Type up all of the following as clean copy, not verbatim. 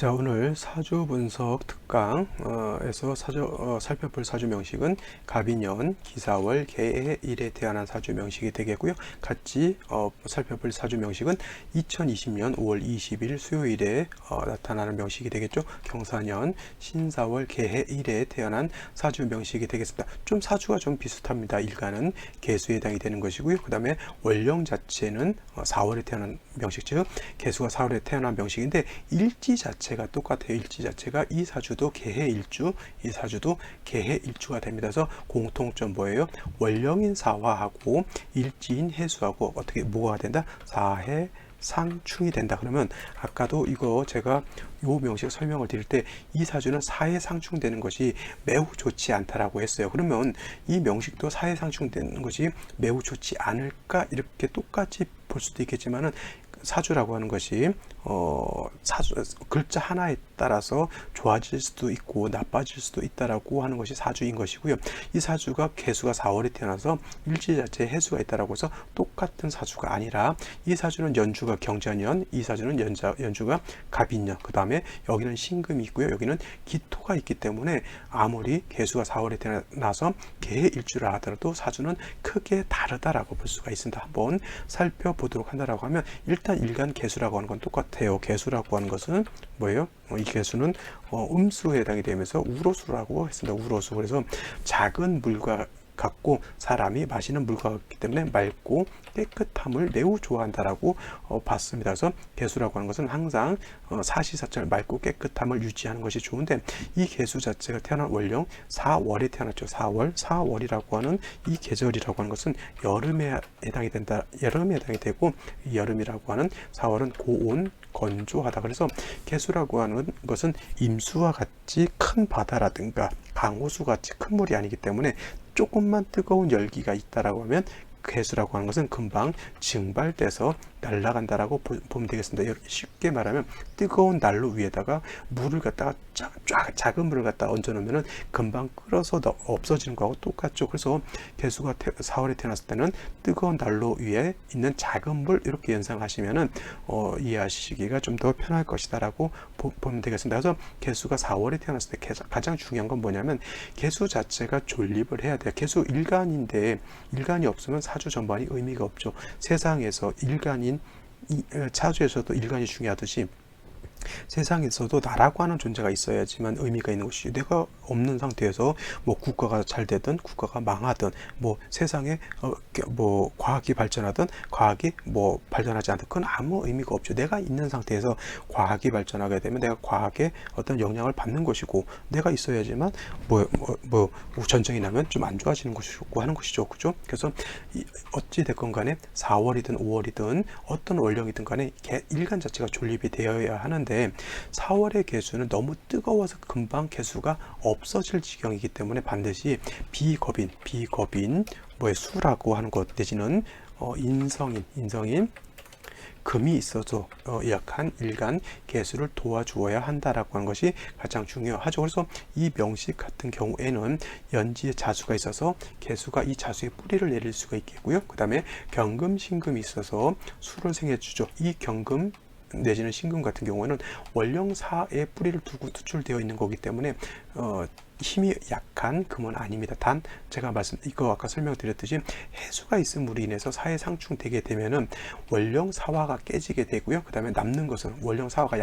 자, 오늘 사주 분석 특강에서 살펴볼 사주 명식은 갑인년, 기사월, 개해일에 태어난 사주 명식이 되겠고요. 같이 살펴볼 사주 명식은 2020년 5월 20일 수요일에 나타나는 명식이 되겠죠. 경사년, 신사월, 개해일에 태어난 사주 명식이 되겠습니다. 좀 사주가 좀 비슷합니다. 일간은 개수에 해당이 되는 것이고요. 그 다음에 월령 자체는 4월에 태어난 명식, 즉 개수가 4월에 태어난 명식인데 일지 자체가 똑같아요. 일지 자체가 이 사주도 개해일주, 이 사주도 개해일주가 됩니다. 그래서 공통점 뭐예요? 월령인 사화하고 일지인 해수하고 어떻게 뭐가 된다? 사해 상충이 된다. 그러면 아까도 이거 제가 요 명식 설명을 드릴 때 이 사주는 사해 상충되는 것이 매우 좋지 않다라고 했어요. 그러면 이 명식도 사해 상충되는 것이 매우 좋지 않을까? 이렇게 똑같이 볼 수도 있겠지만은 사주라고 하는 것이 글자 하나에 따라서 좋아질 수도 있고 나빠질 수도 있다라고 하는 것이 사주인 것이고요. 이 사주가 개수가 4월에 태어나서 일지 자체에 해수가 있다라고 해서 똑같은 사주가 아니라 이 사주는 연주가 경자년, 이 사주는 연주가 갑인년, 그 다음에 여기는 신금이 있고요. 여기는 기토가 있기 때문에 아무리 개수가 4월에 태어나서 개일주라 하더라도 사주는 크게 다르다라고 볼 수가 있습니다. 한번 살펴보도록 한다라고 하면 일단 일간 개수라고 하는 건 똑같아요. 개수라고 하는 것은 뭐예요? 이 개수는 음수에 해당이 되면서 우로수라고 했습니다. 우로수. 그래서 작은 물과 같고 사람이 마시는 물과 같기 때문에 맑고 깨끗함을 매우 좋아한다라고 봤습니다. 그래서 개수라고 하는 것은 항상 사시사철 맑고 깨끗함을 유지하는 것이 좋은데 이 개수 자체가 태어난 월령 4월에 태어났죠. 4월이라고 하는 이 계절이라고 하는 것은 여름에 해당이 된다. 여름에 해당이 되고 이 여름이라고 하는 4월은 고온 건조하다. 그래서 개수라고 하는 것은 임수와 같이 큰 바다라든가 강호수 같이 큰 물이 아니기 때문에 조금만 뜨거운 열기가 있다라고 하면 개수라고 하는 것은 금방 증발돼서 날아간다라고 보면 되겠습니다. 쉽게 말하면 뜨거운 난로 위에다가 물을 갖다가 작은 물을 갖다 얹어 놓으면 금방 끓어서 없어지는 거하고 똑같죠. 그래서 개수가 4월에 태어났을 때는 뜨거운 난로 위에 있는 작은 물 이렇게 연상하시면은 이해하시기가 좀 더 편할 것이다라고 보면 되겠습니다. 그래서 개수가 4월에 태어났을 때 가장 중요한 건 뭐냐면 개수 자체가 존립을 해야 돼요. 개수 일간인데 일간이 없으면 사주 전반이 의미가 없죠. 세상에서 일간인 사주에서도 일간이 중요하듯이 세상에서도 나라고 하는 존재가 있어야지만 의미가 있는 것이죠. 내가 없는 상태에서 뭐 국가가 잘 되든 국가가 망하든 뭐 세상에 뭐 과학이 발전하든 과학이 뭐 발전하지 않든 그건 아무 의미가 없죠. 내가 있는 상태에서 과학이 발전하게 되면 내가 과학에 어떤 영향을 받는 것이고 내가 있어야지만 뭐 전쟁이 나면 좀 안 좋아지는 것이고 하는 것이죠. 그죠? 그래서 어찌 됐건 간에 4월이든 5월이든 어떤 월령이든 간에 일간 자체가 존립이 되어야 하는데 4월의 개수는 너무 뜨거워서 금방 개수가 없어질 지경이기 때문에 반드시 비겁인 뭐의 수라고 하는 것 내지는 인성인 금이 있어서 약한 일간 개수를 도와주어야 한다라고 하는 것이 가장 중요하죠. 그래서 이 명식 같은 경우에는 연지에 자수가 있어서 개수가 이 자수에 뿌리를 내릴 수가 있겠고요. 그 다음에 경금, 신금이 있어서 수를 생해주죠. 이 경금 내지는 신금 같은 경우에는 월령사에 뿌리를 두고 투출되어 있는 거기 때문에 힘이 약한 금은 아닙니다. 단 제가 이거 아까 설명드렸듯이 해수가 있음으로 인해서 사해 상충되게 되면은 월령 사화가 깨지게 되고요. 그 다음에 남는 것은 월령 사화가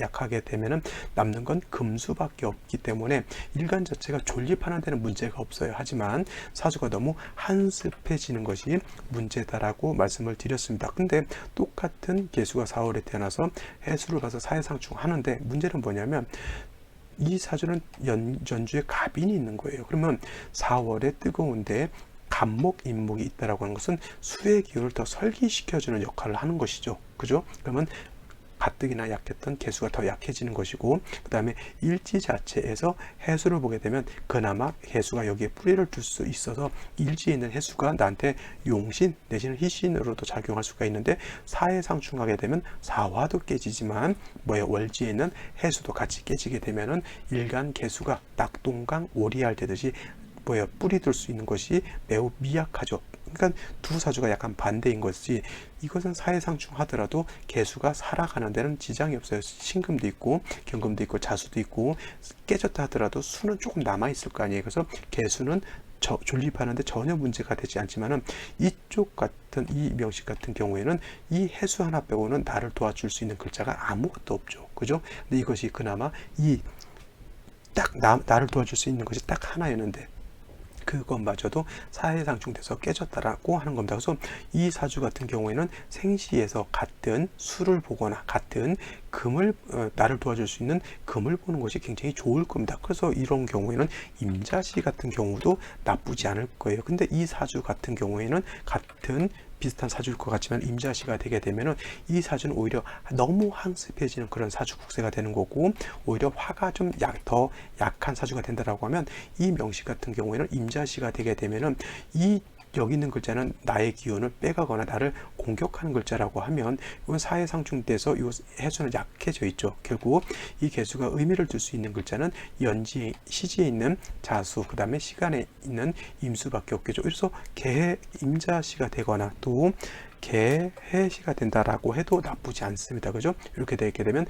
약하게 되면은 남는 건 금수밖에 없기 때문에 일간 자체가 존립하는 데는 문제가 없어요. 하지만 사주가 너무 한습해지는 것이 문제다라고 말씀을 드렸습니다. 근데 똑같은 개수가 4월에 태어나서 해수를 가서 사해 상충하는데 문제는 뭐냐면 이 사주는 연주에 갑인이 있는 거예요. 그러면 4월에 뜨거운데 갑목, 인목이 있다라고 하는 것은 수의 기운을 더 설기시켜주는 역할을 하는 것이죠. 그죠? 그러면 가뜩이나 약했던 개수가 더 약해지는 것이고 그 다음에 일지 자체에서 해수를 보게 되면 그나마 해수가 여기에 뿌리를 둘 수 있어서 일지에 있는 해수가 나한테 용신 내지는 희신으로도 작용할 수가 있는데 사해 상충하게 되면 사화도 깨지지만 월지에 있는 해수도 같이 깨지게 되면은 일간 개수가 낙동강 오리알 되듯이 뭐예요? 뿌리 들 수 있는 것이 매우 미약하죠. 그러니까 두 사주가 약간 반대인 것이, 이것은 사회상충 하더라도 개수가 살아가는 데는 지장이 없어요. 신금도 있고 경금도 있고 자수도 있고, 깨졌다 하더라도 수는 조금 남아 있을 거 아니에요. 그래서 개수는 존립하는데 전혀 문제가 되지 않지만은, 이쪽 같은 이 명식 같은 경우에는 이 해수 하나 빼고는 나를 도와줄 수 있는 글자가 아무것도 없죠. 그죠? 근데 이것이 그나마 이 딱 나를 도와줄 수 있는 것이 딱 하나였는데, 그것마저도 사회상충돼서 깨졌다라고 하는 겁니다. 그래서 이 사주 같은 경우에는 생시에서 같은 수를 보거나 같은 금을 나를 도와줄 수 있는 금을 보는 것이 굉장히 좋을 겁니다. 그래서 이런 경우에는 임자시 같은 경우도 나쁘지 않을 거예요. 근데 이 사주 같은 경우에는 같은 비슷한 사주일 것 같지만 임자시가 되게 되면은 이 사주는 오히려 너무 황습해지는 그런 사주 국세가 되는 거고, 오히려 화가 좀 더 약한 사주가 된다라고 하면, 이 명식 같은 경우에는 임자시가 되게 되면은 이 여기 있는 글자는 나의 기운을 빼가거나 나를 공격하는 글자라고 하면, 이건 사회상충돼서 이 해수는 약해져 있죠. 결국 이 개수가 의미를 둘 수 있는 글자는 연지, 시지에 있는 자수, 그 다음에 시간에 있는 임수밖에 없겠죠. 그래서 개해 임자시가 되거나 또 개해시가 된다라고 해도 나쁘지 않습니다. 그죠? 이렇게 되게 되면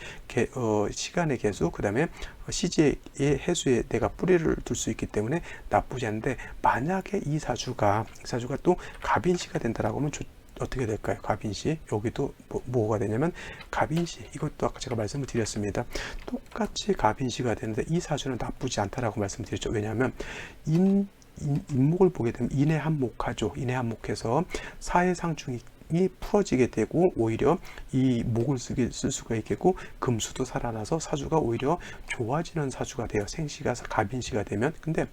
시간의 개수, 그 다음에 시지의 해수에 내가 뿌리를 둘 수 있기 때문에 나쁘지 않은데, 만약에 이 사주가 또 갑인시가 된다라고 하면 어떻게 될까요? 갑인시, 여기도 뭐가 되냐면 갑인시, 이것도 아까 제가 말씀을 드렸습니다. 똑같이 갑인시가 되는데 이 사주는 나쁘지 않다라고 말씀드렸죠. 왜냐하면 인목을 보게 되면 인해한목하죠. 인해한목해서 사회상충이 풀어지게 되고, 오히려 이 목을 쓸 수가 있겠고, 금수도 살아나서 사주가 오히려 좋아지는 사주가 돼요. 생시가 갑인시가 되면. 근데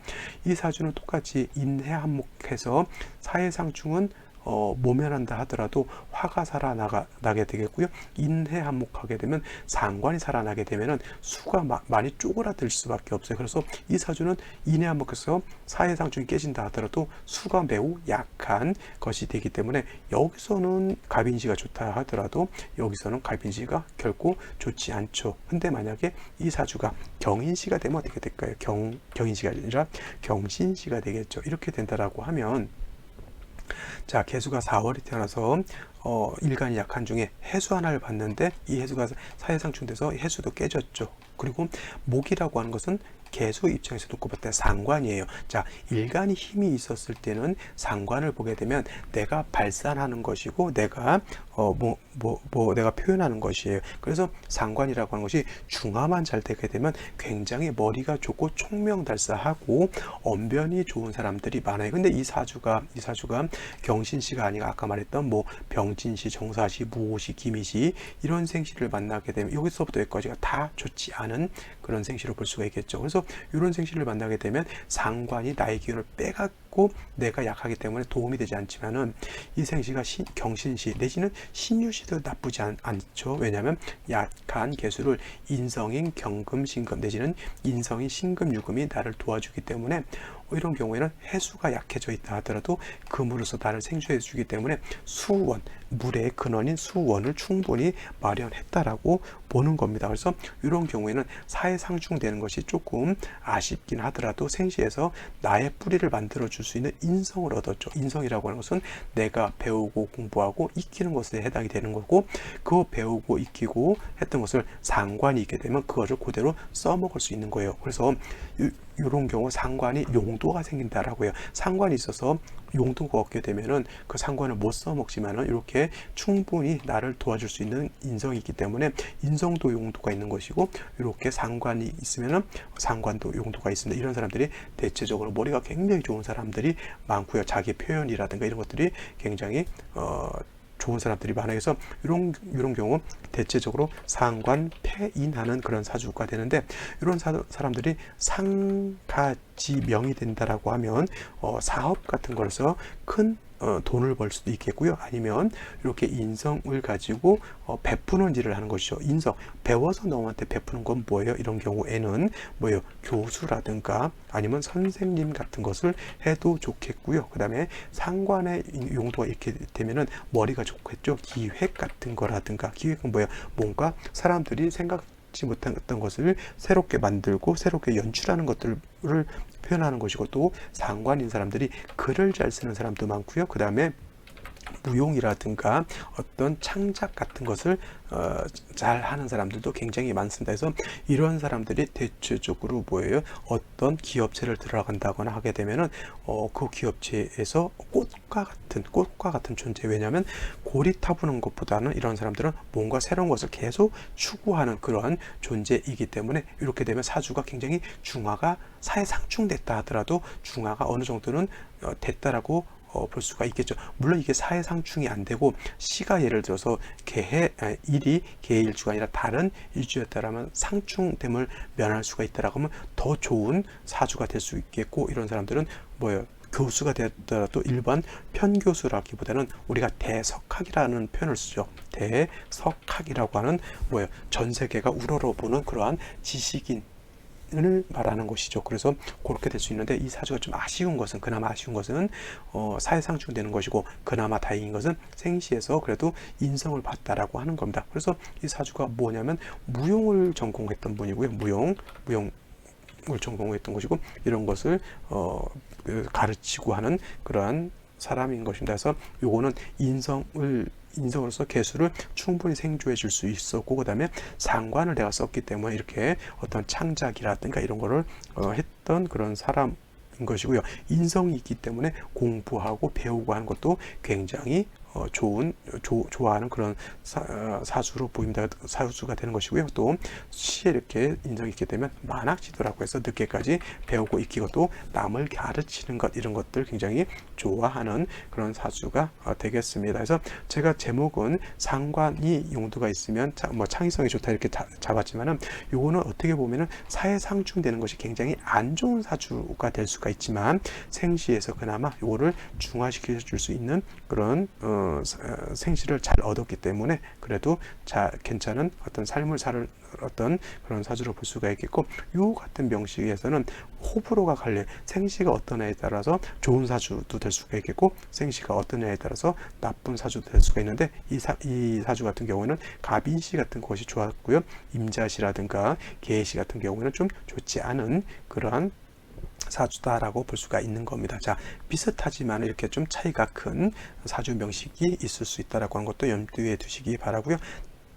이 사주는 똑같이 인해한목해서 사회상충은 모면한다 하더라도 화가 살아나게 되겠고요. 인해한목하게 되면 상관이 살아나게 되면은 수가 많이 쪼그라들 수밖에 없어요. 그래서 이 사주는 인해한목해서 사회상충이 깨진다 하더라도 수가 매우 약한 것이 되기 때문에, 여기서는 갑인시가 좋다 하더라도 여기서는 갑인시가 결코 좋지 않죠. 근데 만약에 이 사주가 경인시가 되면 어떻게 될까요? 경인시가 아니라 경신시가 되겠죠. 이렇게 된다라고 하면, 자, 개수가 4월에 태어나서 일간이 약한 중에 해수 하나를 봤는데, 이 해수가 사회상충돼서 해수도 깨졌죠. 그리고 목이라고 하는 것은 개수 입장에서 놓고 봤을 때 상관이에요. 자, 일간이 힘이 있었을 때는 상관을 보게 되면 내가 발산하는 것이고, 내가 내가 표현하는 것이에요. 그래서 상관이라고 하는 것이 중화만 잘 되게 되면 굉장히 머리가 좋고 총명달사하고 언변이 좋은 사람들이 많아요. 근데 이 사주가 경신시가 아니라 아까 말했던 병진시, 정사시, 무오시, 기미시, 이런 생시를 만나게 되면 여기서부터 여기까지가 다 좋지 않은 그런 생시로 볼 수가 있겠죠. 그래서 이런 생시를 만나게 되면 상관이 나의 기운을 빼갖고 내가 약하기 때문에 도움이 되지 않지만은, 이 생시가 경신시 내지는 신유시도 나쁘지 않죠. 왜냐하면 약한 개수를 인성인 경금, 신금 내지는 인성인 신금, 유금이 나를 도와주기 때문에, 이런 경우에는 해수가 약해져 있다 하더라도 금으로서 나를 생수해 주기 때문에 수원, 물의 근원인 수원을 충분히 마련했다라고 보는 겁니다. 그래서 이런 경우에는 사회상충되는 것이 조금 아쉽긴 하더라도 생시에서 나의 뿌리를 만들어 줄 수 있는 인성을 얻었죠. 인성이라고 하는 것은 내가 배우고 공부하고 익히는 것에 해당이 되는 거고, 그 배우고 익히고 했던 것을 상관이 있게 되면 그것을 그대로 써먹을 수 있는 거예요. 그래서 이런 경우 상관이 용도가 생긴다라고 해요. 상관이 있어서 용도가 없게 되면은 그 상관을 못 써먹지만은, 이렇게 충분히 나를 도와줄 수 있는 인성이 있기 때문에 인성도 용도가 있는 것이고, 이렇게 상관이 있으면은 상관도 용도가 있습니다. 이런 사람들이 대체적으로 머리가 굉장히 좋은 사람들이 많고요. 자기 표현이라든가 이런 것들이 굉장히 좋은 사람들이 많아요. 그래서 이런 경우 대체적으로 상관 폐인하는 그런 사주가 되는데, 이런 사람들이 상가지명이 된다라고 하면 사업 같은 거에서 큰 돈을 벌 수도 있겠고요. 아니면 이렇게 인성을 가지고 베푸는 일을 하는 것이죠. 인성, 배워서 너한테 베푸는 건 뭐예요? 이런 경우에는 뭐예요? 교수라든가 아니면 선생님 같은 것을 해도 좋겠고요. 그 다음에 상관의 용도가 이렇게 되면은 머리가 좋겠죠. 기획 같은 거라든가, 기획은 뭐예요? 뭔가 사람들이 갖지 못했던 것을 새롭게 만들고 새롭게 연출하는 것들을 표현하는 것이고, 또 상관인 사람들이 글을 잘 쓰는 사람도 많고요. 그 다음에 무용이라든가 어떤 창작 같은 것을 잘 하는 사람들도 굉장히 많습니다. 그래서 이런 사람들이 대체적으로 뭐예요? 어떤 기업체를 들어간다거나 하게 되면은 그 기업체에서 꽃과 같은 존재. 왜냐하면 골이 타부는 것보다는 이런 사람들은 뭔가 새로운 것을 계속 추구하는 그런 존재이기 때문에, 이렇게 되면 사주가 굉장히 중화가 사회상충됐다 하더라도 중화가 어느 정도는 됐다라고 볼 수가 있겠죠. 물론 이게 사회상충이 안 되고 시가 예를 들어서 일이 개일주가 아니라 다른 일주였다라면 상충됨을 면할 수가 있다라고 하면 더 좋은 사주가 될 수 있겠고, 이런 사람들은 뭐예요? 교수가 되었더라도 일반 편교수라기보다는 우리가 대석학이라는 표현을 쓰죠. 대석학이라고 하는 뭐예요? 전 세계가 우러러보는 그러한 지식인 을 말하는 것이죠. 그래서 그렇게 될 수 있는데, 이 사주가 좀 그나마 아쉬운 것은 사회상충되는 것이고, 그나마 다행인 것은 생시에서 그래도 인성을 봤다라고 하는 겁니다. 그래서 이 사주가 뭐냐면 무용을 전공했던 분이고요. 무용을 전공했던 것이고, 이런 것을 가르치고 하는 그러한 사람인 것입니다. 그래서 요거는 인성으로서 개수를 충분히 생조해 줄 수 있었고, 그 다음에 상관을 내가 썼기 때문에 이렇게 어떤 창작이라든가 이런 거를 했던 그런 사람인 것이고요. 인성이 있기 때문에 공부하고 배우고 하는 것도 굉장히 좋아하는 그런 사주로 보입니다. 사주가 되는 것이고요. 또 시에 이렇게 인성이 있게 되면 만학지도라고 해서 늦게까지 배우고 익히고 또 남을 가르치는 것, 이런 것들 굉장히 좋아하는 그런 사주가 되겠습니다. 그래서 제가 제목은 상관이 용도가 있으면 창의성이 좋다 이렇게 잡았지만은, 요거는 어떻게 보면은 사회상충되는 것이 굉장히 안 좋은 사주가 될 수가 있지만, 생시에서 그나마 요거를 중화시켜 줄 수 있는 그런 생시를 잘 얻었기 때문에 그래도 괜찮은 어떤 삶을 살 어떤 그런 사주로 볼 수가 있겠고, 요 같은 명식에서는 호불호가 갈려. 생시가 어떤 애에 따라서 좋은 사주도 될 수가 있겠고, 생시가 어떤 애에 따라서 나쁜 사주도 될 수가 있는데, 이 사주 같은 경우는 갑인시 같은 것이 좋았고요. 임자시라든가 계시 같은 경우는 좀 좋지 않은 그러한 사주다라고 볼 수가 있는 겁니다. 자, 비슷하지만 이렇게 좀 차이가 큰 사주 명식이 있을 수 있다라고 하는 것도 염두에 두시기 바라고요.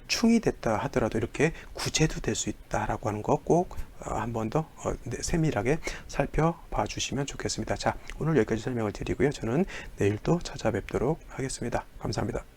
충이 됐다 하더라도 이렇게 구제도 될 수 있다라고 하는 거 꼭 한 번 더 세밀하게 살펴봐 주시면 좋겠습니다. 자, 오늘 여기까지 설명을 드리고요. 저는 내일 또 찾아뵙도록 하겠습니다. 감사합니다.